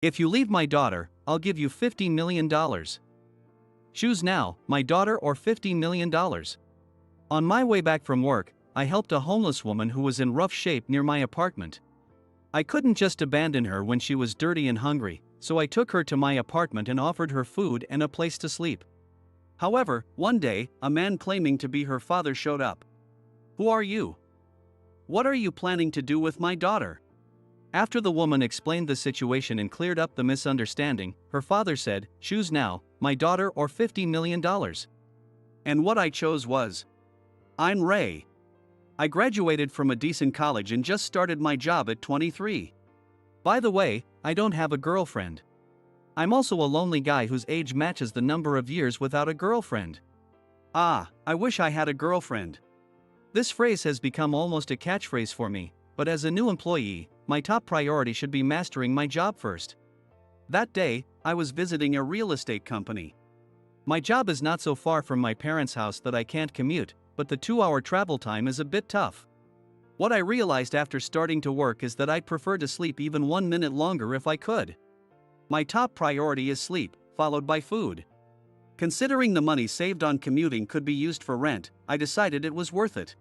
If you leave my daughter, I'll give you $15 million. Choose now, my daughter or $15 million. On my way back from work, I helped a homeless woman who was in rough shape near my apartment. I couldn't just abandon her when she was dirty and hungry, so I took her to my apartment and offered her food and a place to sleep. However, one day, a man claiming to be her father showed up. "Who are you? What are you planning to do with my daughter?" After the woman explained the situation and cleared up the misunderstanding, her father said, "Choose now, my daughter or $15 million. And what I chose was, I'm Ray. I graduated from a decent college and just started my job at 23. By the way, I don't have a girlfriend. I'm also a lonely guy whose age matches the number of years without a girlfriend. Ah, I wish I had a girlfriend." This phrase has become almost a catchphrase for me, but as a new employee, my top priority should be mastering my job first. That day, I was visiting a real estate company. My job is not so far from my parents' house that I can't commute, but the 2-hour travel time is a bit tough. What I realized after starting to work is that I'd prefer to sleep even 1 minute longer if I could. My top priority is sleep, followed by food. Considering the money saved on commuting could be used for rent, I decided it was worth it.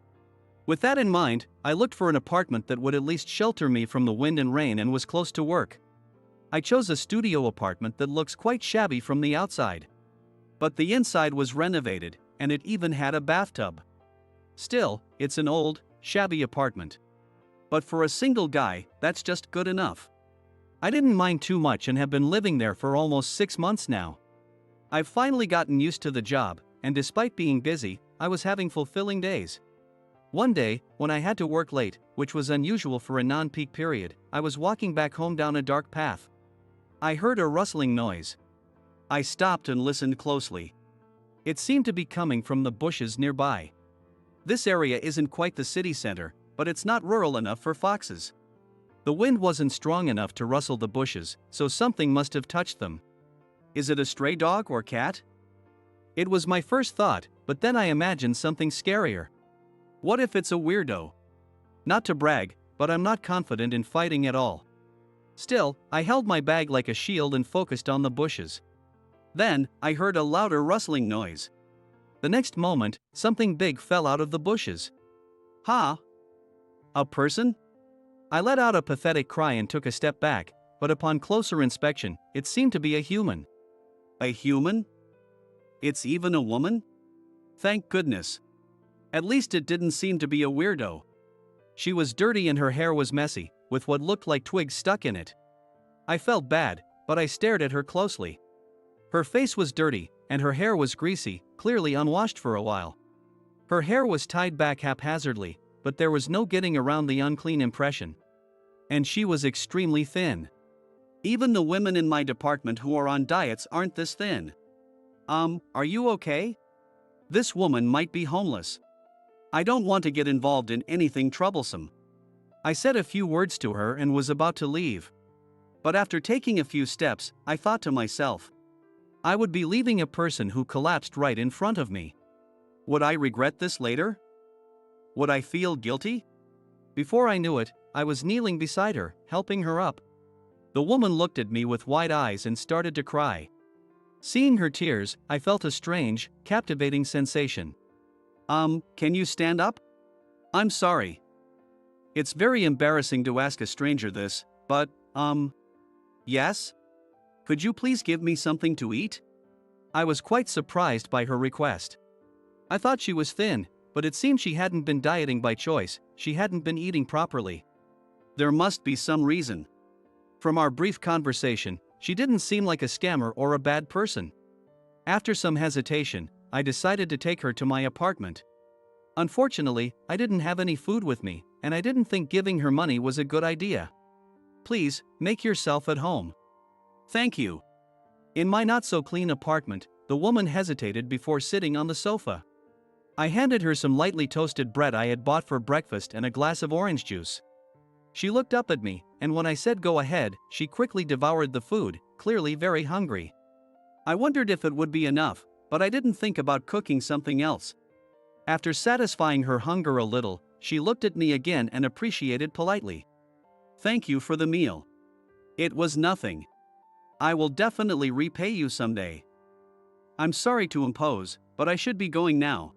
With that in mind, I looked for an apartment that would at least shelter me from the wind and rain and was close to work. I chose a studio apartment that looks quite shabby from the outside. But the inside was renovated, and it even had a bathtub. Still, it's an old, shabby apartment. But for a single guy, that's just good enough. I didn't mind too much and have been living there for almost 6 months now. I've finally gotten used to the job, and despite being busy, I was having fulfilling days. One day, when I had to work late, which was unusual for a non-peak period, I was walking back home down a dark path. I heard a rustling noise. I stopped and listened closely. It seemed to be coming from the bushes nearby. This area isn't quite the city center, but it's not rural enough for foxes. The wind wasn't strong enough to rustle the bushes, so something must have touched them. Is it a stray dog or cat? It was my first thought, but then I imagined something scarier. What if it's a weirdo? Not to brag, but I'm not confident in fighting at all. Still, I held my bag like a shield and focused on the bushes. Then, I heard a louder rustling noise. The next moment, something big fell out of the bushes. Huh? A person? I let out a pathetic cry and took a step back, but upon closer inspection, it seemed to be a human. A human? It's even a woman? Thank goodness. At least it didn't seem to be a weirdo. She was dirty and her hair was messy, with what looked like twigs stuck in it. I felt bad, but I stared at her closely. Her face was dirty, and her hair was greasy, clearly unwashed for a while. Her hair was tied back haphazardly, but there was no getting around the unclean impression. And she was extremely thin. Even the women in my department who are on diets aren't this thin. Are you okay? This woman might be homeless. I don't want to get involved in anything troublesome. I said a few words to her and was about to leave. But after taking a few steps, I thought to myself, I would be leaving a person who collapsed right in front of me. Would I regret this later? Would I feel guilty? Before I knew it, I was kneeling beside her, helping her up. The woman looked at me with wide eyes and started to cry. Seeing her tears, I felt a strange, captivating sensation. Can you stand up? I'm sorry. It's very embarrassing to ask a stranger this, but, yes? Could you please give me something to eat? I was quite surprised by her request. I thought she was thin, but it seemed she hadn't been dieting by choice, she hadn't been eating properly. There must be some reason. From our brief conversation, she didn't seem like a scammer or a bad person. After some hesitation, I decided to take her to my apartment. Unfortunately, I didn't have any food with me, and I didn't think giving her money was a good idea. Please, make yourself at home. Thank you. In my not-so-clean apartment, the woman hesitated before sitting on the sofa. I handed her some lightly toasted bread I had bought for breakfast and a glass of orange juice. She looked up at me, and when I said go ahead, she quickly devoured the food, clearly very hungry. I wondered if it would be enough, but I didn't think about cooking something else. After satisfying her hunger a little, she looked at me again and appreciated politely. Thank you for the meal. It was nothing. I will definitely repay you someday. I'm sorry to impose, but I should be going now.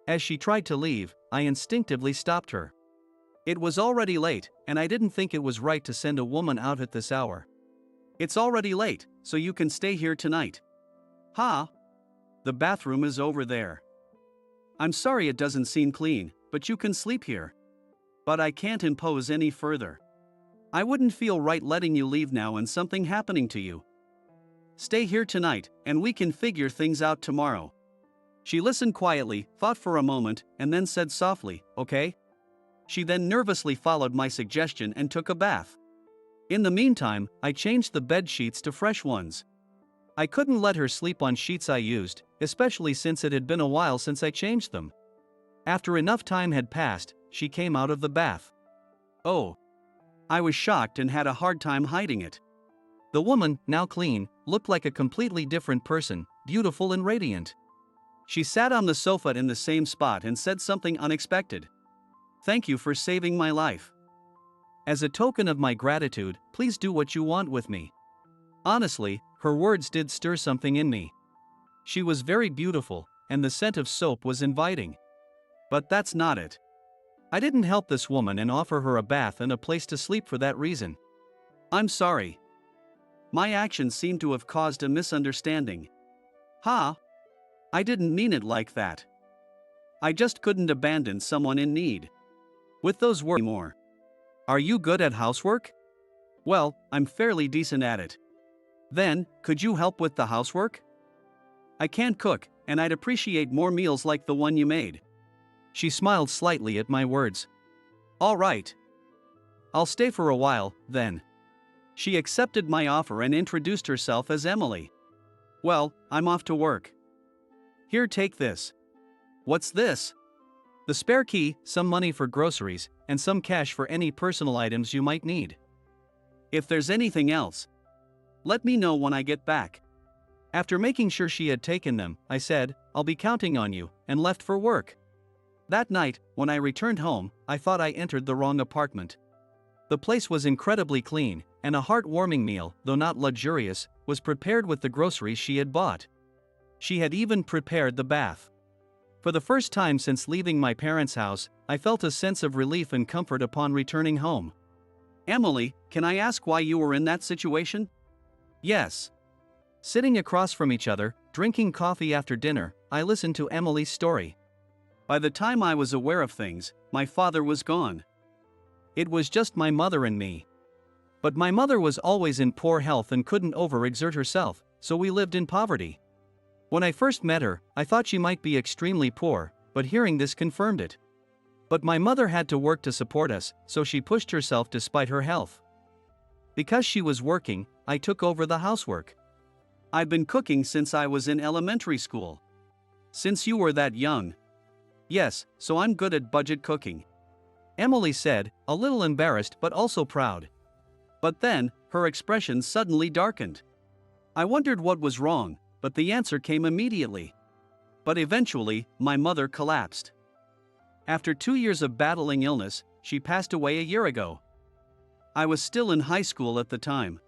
As she tried to leave, I instinctively stopped her. It was already late, and I didn't think it was right to send a woman out at this hour. It's already late, so you can stay here tonight. Ha! The bathroom is over there. I'm sorry it doesn't seem clean, but you can sleep here. But I can't impose any further. I wouldn't feel right letting you leave now and something happening to you. Stay here tonight, and we can figure things out tomorrow. She listened quietly, thought for a moment, and then said softly, "Okay?" She then nervously followed my suggestion and took a bath. In the meantime, I changed the bed sheets to fresh ones. I couldn't let her sleep on sheets I used, especially since it had been a while since I changed them. After enough time had passed, she came out of the bath. Oh! I was shocked and had a hard time hiding it. The woman, now clean, looked like a completely different person, beautiful and radiant. She sat on the sofa in the same spot and said something unexpected. "Thank you for saving my life. As a token of my gratitude, please do what you want with me." Honestly, her words did stir something in me. She was very beautiful, and the scent of soap was inviting. But that's not it. I didn't help this woman and offer her a bath and a place to sleep for that reason. I'm sorry. My actions seem to have caused a misunderstanding. Ha! I didn't mean it like that. I just couldn't abandon someone in need. With those words more. Are you good at housework? Well, I'm fairly decent at it. Then, could you help with the housework? I can't cook, and I'd appreciate more meals like the one you made. She smiled slightly at my words. All right. I'll stay for a while, then. She accepted my offer and introduced herself as Emily. Well, I'm off to work. Here, take this. What's this? The spare key, some money for groceries, and some cash for any personal items you might need. If there's anything else, let me know when I get back. After making sure she had taken them, I said, I'll be counting on you, and left for work. That night, when I returned home, I thought I entered the wrong apartment. The place was incredibly clean, and a heartwarming meal, though not luxurious, was prepared with the groceries she had bought. She had even prepared the bath. For the first time since leaving my parents' house, I felt a sense of relief and comfort upon returning home. Emily, can I ask why you were in that situation? Yes. Sitting across from each other, drinking coffee after dinner, I listened to Emily's story. By the time I was aware of things, my father was gone. It was just my mother and me. But my mother was always in poor health and couldn't overexert herself, so we lived in poverty. When I first met her, I thought she might be extremely poor, but hearing this confirmed it. But my mother had to work to support us, so she pushed herself despite her health. Because she was working, I took over the housework. I've been cooking since I was in elementary school. Since you were that young. Yes, so I'm good at budget cooking. Emily said, a little embarrassed but also proud. But then, her expression suddenly darkened. I wondered what was wrong, but the answer came immediately. But eventually, my mother collapsed. After 2 years of battling illness, she passed away a year ago. I was still in high school at the time.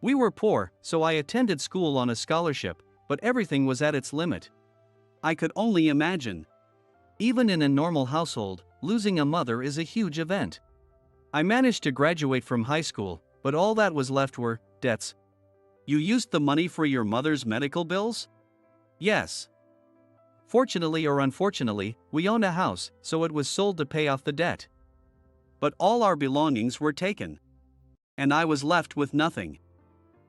We were poor, so I attended school on a scholarship, but everything was at its limit. I could only imagine. Even in a normal household, losing a mother is a huge event. I managed to graduate from high school, but all that was left were debts. You used the money for your mother's medical bills? Yes. Fortunately or unfortunately, we owned a house, so it was sold to pay off the debt. But all our belongings were taken. And I was left with nothing.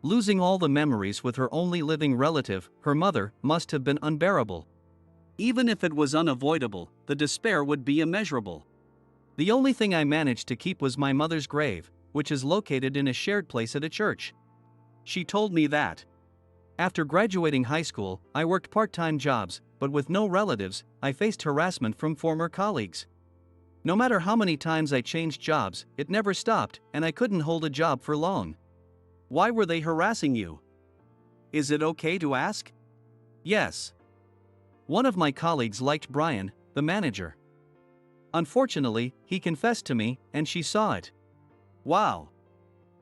Losing all the memories with her only living relative, her mother, must have been unbearable. Even if it was unavoidable, the despair would be immeasurable. The only thing I managed to keep was my mother's grave, which is located in a shared place at a church. She told me that. After graduating high school, I worked part-time jobs, but with no relatives, I faced harassment from former colleagues. No matter how many times I changed jobs, it never stopped, and I couldn't hold a job for long. Why were they harassing you? Is it okay to ask? Yes. One of my colleagues liked Brian, the manager. Unfortunately, he confessed to me, and she saw it. Wow.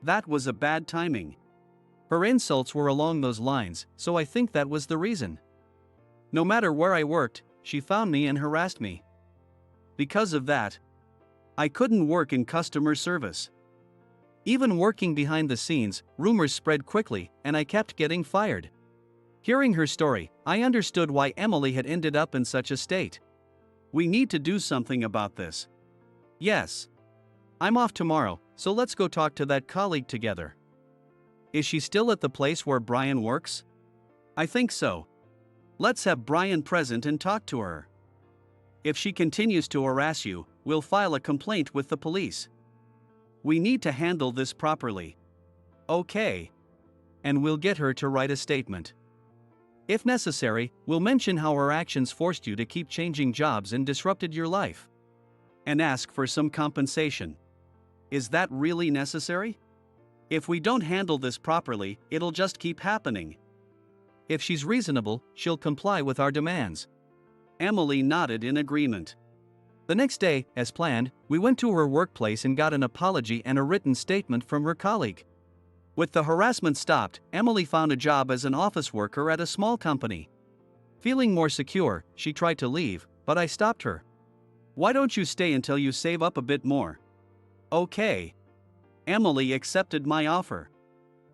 That was a bad timing. Her insults were along those lines, so I think that was the reason. No matter where I worked, she found me and harassed me. Because of that, I couldn't work in customer service. Even working behind the scenes, rumors spread quickly, and I kept getting fired. Hearing her story, I understood why Emily had ended up in such a state. We need to do something about this. Yes. I'm off tomorrow, so let's go talk to that colleague together. Is she still at the place where Brian works? I think so. Let's have Brian present and talk to her. If she continues to harass you, we'll file a complaint with the police. We need to handle this properly. Okay. And we'll get her to write a statement. If necessary, we'll mention how her actions forced you to keep changing jobs and disrupted your life. And ask for some compensation. Is that really necessary? If we don't handle this properly, it'll just keep happening. If she's reasonable, she'll comply with our demands. Emily nodded in agreement. The next day, as planned, we went to her workplace and got an apology and a written statement from her colleague. With the harassment stopped, Emily found a job as an office worker at a small company. Feeling more secure, she tried to leave, but I stopped her. Why don't you stay until you save up a bit more? Okay. Emily accepted my offer.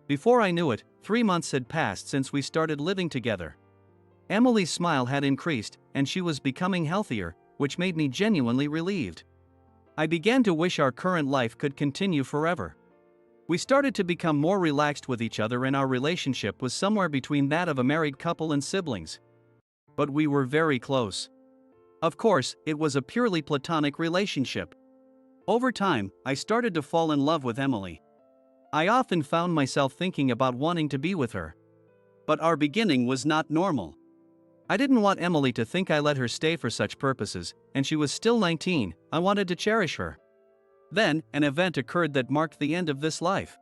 Before I knew it, 3 months had passed since we started living together. Emily's smile had increased, and she was becoming healthier, which made me genuinely relieved. I began to wish our current life could continue forever. We started to become more relaxed with each other, and our relationship was somewhere between that of a married couple and siblings. But we were very close. Of course, it was a purely platonic relationship. Over time, I started to fall in love with Emily. I often found myself thinking about wanting to be with her. But our beginning was not normal. I didn't want Emily to think I let her stay for such purposes, and she was still 19, I wanted to cherish her. Then, an event occurred that marked the end of this life.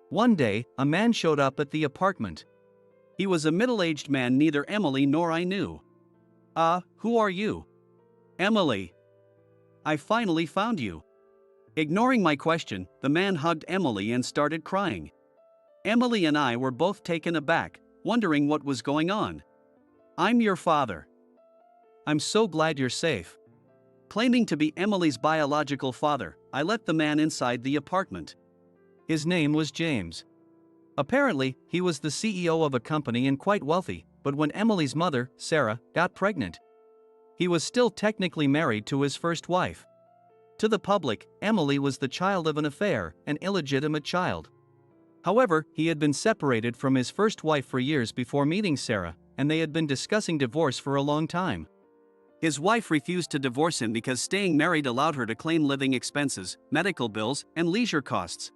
One day, a man showed up at the apartment. He was a middle-aged man neither Emily nor I knew. Who are you? Emily. I finally found you. Ignoring my question, the man hugged Emily and started crying. Emily and I were both taken aback, wondering what was going on. I'm your father. I'm so glad you're safe. Claiming to be Emily's biological father, I let the man inside the apartment. His name was James. Apparently, he was the CEO of a company and quite wealthy, but when Emily's mother, Sarah, got pregnant, he was still technically married to his first wife. To the public, Emily was the child of an affair, an illegitimate child. However, he had been separated from his first wife for years before meeting Sarah, and they had been discussing divorce for a long time. His wife refused to divorce him because staying married allowed her to claim living expenses, medical bills, and leisure costs.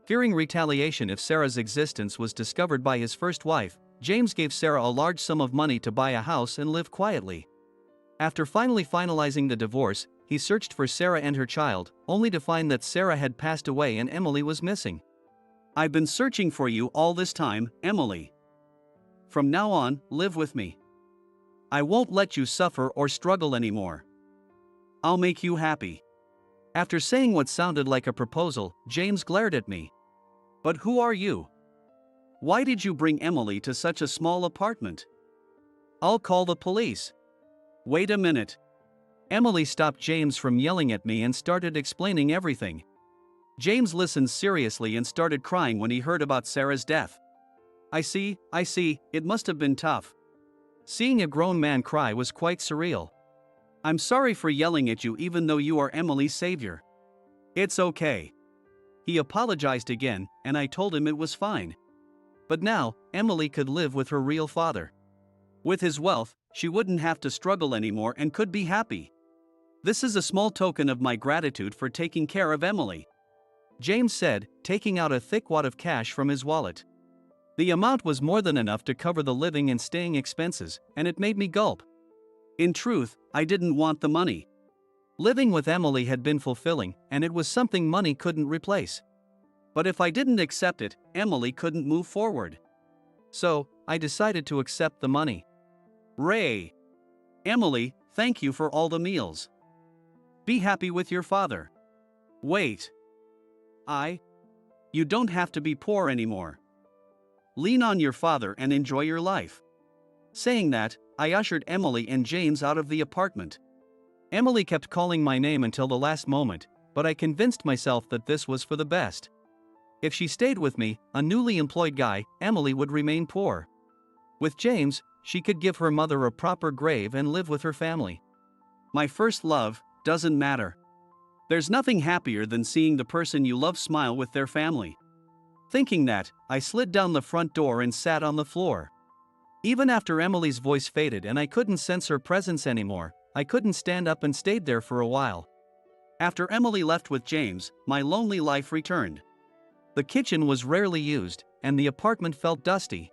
Fearing retaliation if Sarah's existence was discovered by his first wife, James gave Sarah a large sum of money to buy a house and live quietly. After finally finalizing the divorce, he searched for Sarah and her child, only to find that Sarah had passed away and Emily was missing. I've been searching for you all this time, Emily. From now on, live with me. I won't let you suffer or struggle anymore. I'll make you happy. After saying what sounded like a proposal, James glared at me. But who are you? Why did you bring Emily to such a small apartment? I'll call the police. Wait a minute. Emily stopped James from yelling at me and started explaining everything. James listened seriously and started crying when he heard about Sarah's death. I see, it must have been tough. Seeing a grown man cry was quite surreal. I'm sorry for yelling at you even though you are Emily's savior. It's okay. He apologized again, and I told him it was fine. But now, Emily could live with her real father. With his wealth, she wouldn't have to struggle anymore and could be happy. This is a small token of my gratitude for taking care of Emily, James said, taking out a thick wad of cash from his wallet. The amount was more than enough to cover the living and staying expenses, and it made me gulp. In truth, I didn't want the money. Living with Emily had been fulfilling, and it was something money couldn't replace. But if I didn't accept it, Emily couldn't move forward. So, I decided to accept the money. Ray. Emily, thank you for all the meals. Be happy with your father. Wait. You don't have to be poor anymore. lean on your father and enjoy your life." Saying that, I ushered Emily and James out of the apartment. Emily kept calling my name until the last moment, but I convinced myself that this was for the best. If she stayed with me, a newly employed guy, Emily would remain poor. With James, she could give her mother a proper grave and live with her family. My first love doesn't matter. There's nothing happier than seeing the person you love smile with their family. Thinking that, I slid down the front door and sat on the floor. Even after Emily's voice faded and I couldn't sense her presence anymore, I couldn't stand up and stayed there for a while. After Emily left with James, my lonely life returned. The kitchen was rarely used, and the apartment felt dusty.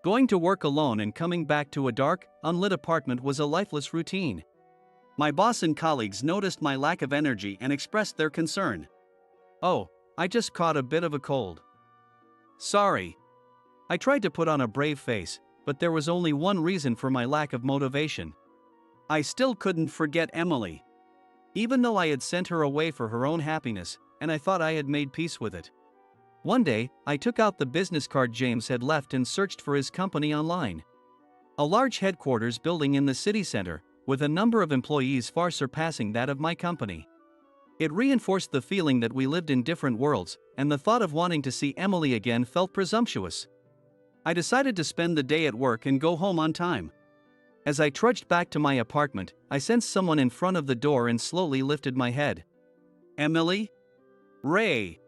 Going to work alone and coming back to a dark, unlit apartment was a lifeless routine. My boss and colleagues noticed my lack of energy and expressed their concern. "Oh, I just caught a bit of a cold. Sorry." I tried to put on a brave face, but there was only one reason for my lack of motivation. I still couldn't forget Emily. Even though I had sent her away for her own happiness, and I thought I had made peace with it. One day, I took out the business card James had left and searched for his company online. A large headquarters building in the city center, with a number of employees far surpassing that of my company. It reinforced the feeling that we lived in different worlds, and the thought of wanting to see Emily again felt presumptuous. I decided to spend the day at work and go home on time. As I trudged back to my apartment, I sensed someone in front of the door and slowly lifted my head. "Emily? Ray."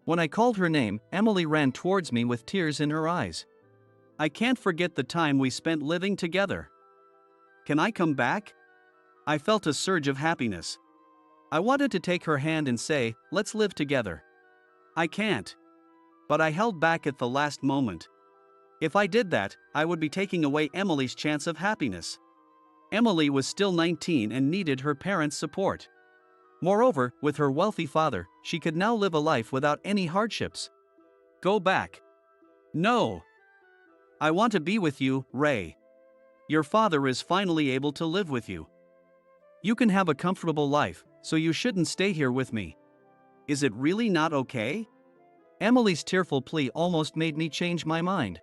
When I called her name, Emily ran towards me with tears in her eyes. "I can't forget the time we spent living together. Can I come back?" I felt a surge of happiness. I wanted to take her hand and say, "Let's live together." I can't. But I held back at the last moment. If I did that, I would be taking away Emily's chance of happiness. Emily was still 19 and needed her parents' support. Moreover, with her wealthy father, she could now live a life without any hardships. Go back. No. I want to be with you, Ray. Your father is finally able to live with you. You can have a comfortable life, so you shouldn't stay here with me. Is it really not okay? Emily's tearful plea almost made me change my mind.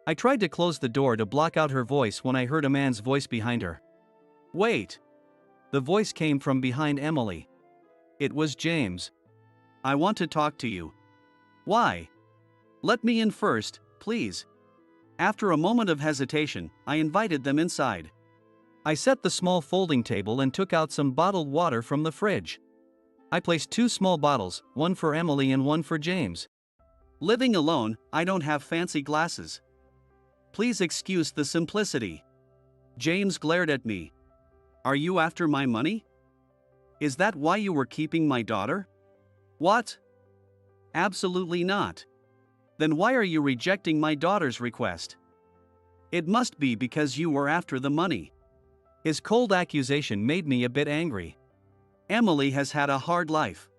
I tried to close the door to block out her voice when I heard a man's voice behind her. Wait. The voice came from behind Emily. It was James. I want to talk to you. Why? Let me in first, please. After a moment of hesitation, I invited them inside. I set the small folding table and took out some bottled water from the fridge. I placed 2 small bottles, one for Emily and one for James. Living alone, I don't have fancy glasses. Please excuse the simplicity. James glared at me. Are you after my money? Is that why you were keeping my daughter? What? Absolutely not. Then why are you rejecting my daughter's request? It must be because you were after the money. His cold accusation made me a bit angry. Emily has had a hard life.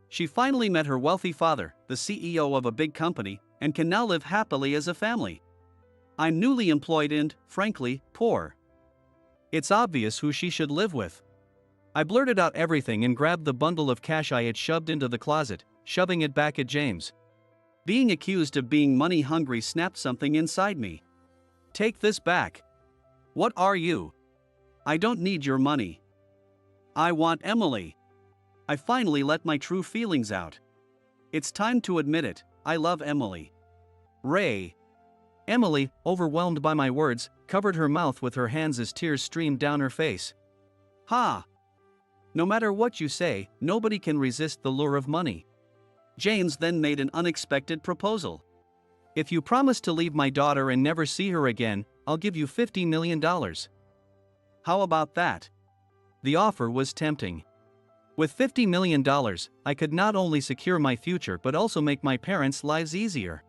She finally met her wealthy father, the CEO of a big company, and can now live happily as a family. I'm newly employed and, frankly, poor. It's obvious who she should live with. I blurted out everything and grabbed the bundle of cash I had shoved into the closet, shoving it back at James. Being accused of being money hungry snapped something inside me. Take this back. What are you? I don't need your money. I want Emily. I finally let my true feelings out. It's time to admit it, I love Emily. Ray. Emily, overwhelmed by my words, covered her mouth with her hands as tears streamed down her face. Ha! No matter what you say, nobody can resist the lure of money. James then made an unexpected proposal. If you promise to leave my daughter and never see her again, I'll give you $50 million. How about that? The offer was tempting. With $50 million, I could not only secure my future but also make my parents' lives easier.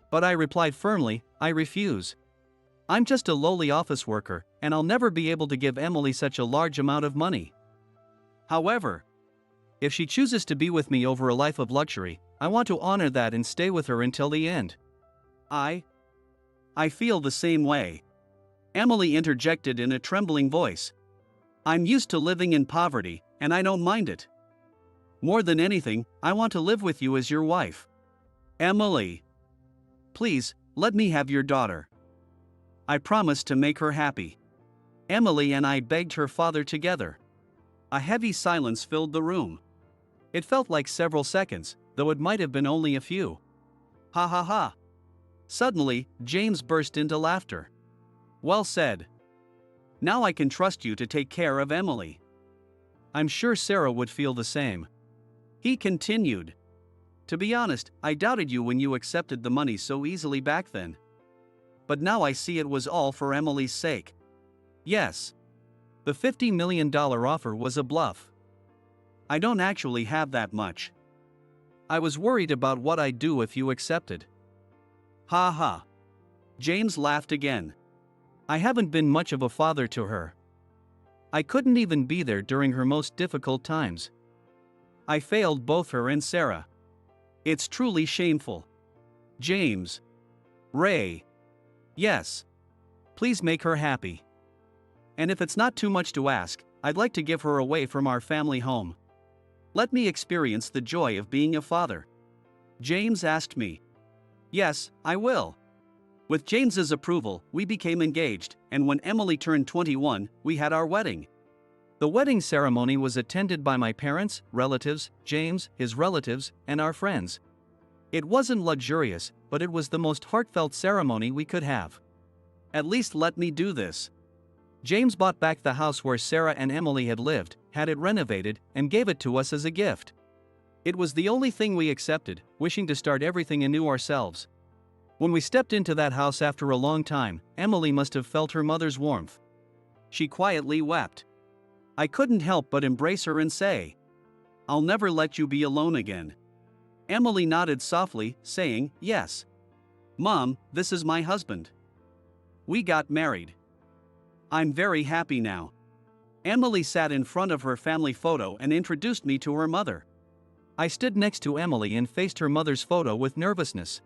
But I replied firmly, I refuse. I'm just a lowly office worker, and I'll never be able to give Emily such a large amount of money. However, if she chooses to be with me over a life of luxury, I want to honor that and stay with her until the end. I feel the same way. Emily interjected in a trembling voice. I'm used to living in poverty, and I don't mind it. More than anything, I want to live with you as your wife. Emily. Please, let me have your daughter. I promised to make her happy. Emily and I begged her father together. A heavy silence filled the room. It felt like several seconds, though it might have been only a few. Ha ha ha. Suddenly, James burst into laughter. Well said. Now I can trust you to take care of Emily. I'm sure Sarah would feel the same. He continued. To be honest, I doubted you when you accepted the money so easily back then. But now I see it was all for Emily's sake. Yes. The $50 million offer was a bluff. I don't actually have that much. I was worried about what I'd do if you accepted. Ha ha. James laughed again. I haven't been much of a father to her. I couldn't even be there during her most difficult times. I failed both her and Sarah. It's truly shameful. James. Ray. Yes. Please make her happy. And if it's not too much to ask, I'd like to give her away from our family home. Let me experience the joy of being a father. James asked me. Yes, I will. With James's approval, we became engaged, and when Emily turned 21, we had our wedding. The wedding ceremony was attended by my parents, relatives, James, his relatives, and our friends. It wasn't luxurious, but it was the most heartfelt ceremony we could have. At least let me do this. James bought back the house where Sarah and Emily had lived, had it renovated, and gave it to us as a gift. It was the only thing we accepted, wishing to start everything anew ourselves. When we stepped into that house after a long time, Emily must have felt her mother's warmth. She quietly wept. I couldn't help but embrace her and say, I'll never let you be alone again. Emily nodded softly, saying, Yes. Mom, this is my husband. We got married. I'm very happy now. Emily sat in front of her family photo and introduced me to her mother. I stood next to Emily and faced her mother's photo with nervousness.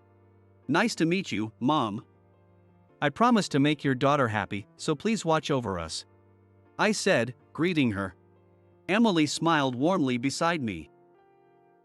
Nice to meet you, Mom. I promised to make your daughter happy, so please watch over us. I said, greeting her. Emily smiled warmly beside me.